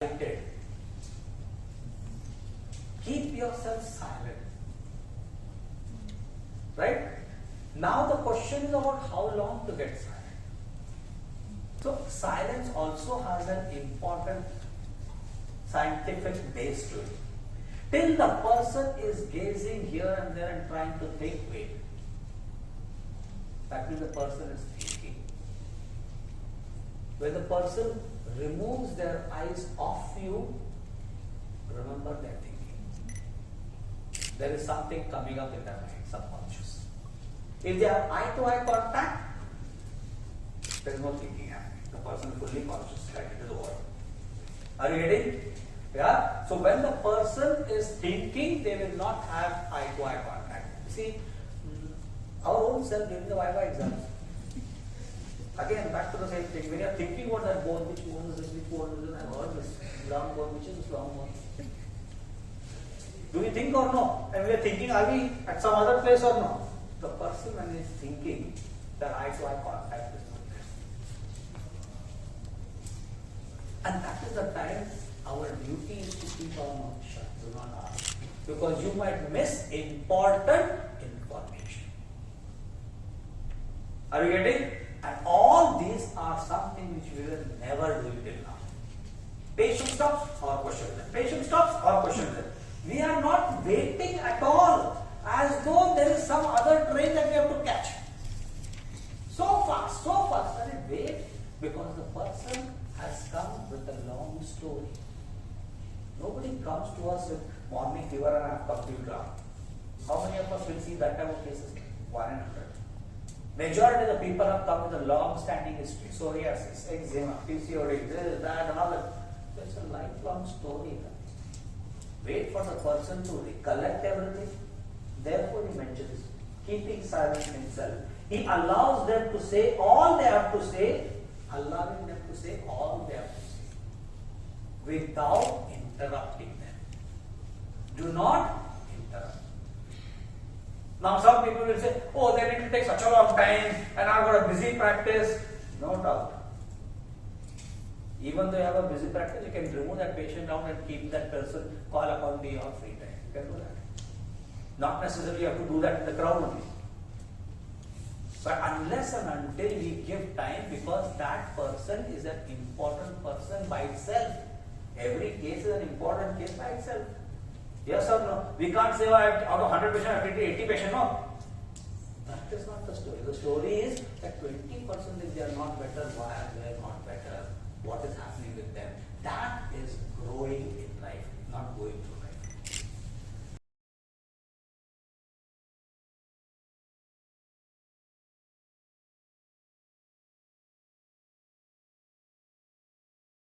excited. Keep yourself silent. Right? Now the question is about how long to get silent. So silence also has an important scientific base to it. Till the person is gazing here and there and trying to think, wait. That means the person is thinking. When the person removes their eyes off you, remember they are thinking. There is something coming up in their mind, subconscious. If they have eye-to-eye contact, there is no thinking happening. The person is fully conscious, like it is over. Are you getting? Yeah? So when the person is thinking, they will not have eye-to-eye contact. See, our own self during the Viva exams. Again, back to the same thing. When you are thinking about that bone, which bone is this, which bone is this, I heard this long bone, which is this long bone. Do we think or no? And we are thinking, are we at some other place or no? The person when he is thinking, their eye-to-eye contact is not there. And that is the time our duty is to keep our mouth shut. Do not ask. Because you might miss important information. Are you getting? And all these are something which we will never do till now. Patient stops or question them. Patient stops or question them. We are not waiting at all, as though there is some other train that we have to catch. So fast. And wait, because the person has come with a long story. Nobody comes to us with morning fever and I have come to you down. How many of us will see that type of cases? 1 in 100. Majority of the people have come with a long-standing history. Psoriasis, eczema, PCOD, this, that, and all that. It's a lifelong story. Wait for the person to recollect everything. Therefore, he mentions keeping silent himself. He allows them to say all they have to say, allowing them to say all they have to say, without interrupting them. Do not interrupt. Now some people will say, oh, they need to take such a long time and I've got a busy practice. No doubt. Even though you have a busy practice, you can remove that patient down and keep that person, call upon the your free time. You can do that. Not necessarily you have to do that in the crowd only. But unless and until we give time, because that person is an important person by itself. Every case is an important case by itself. Yes or no? We can't say, out of 100 patients, I have treated 80 patients. No. That is not the story. The story is that 20% if they are not better, why are they not better? What is happening with them? That is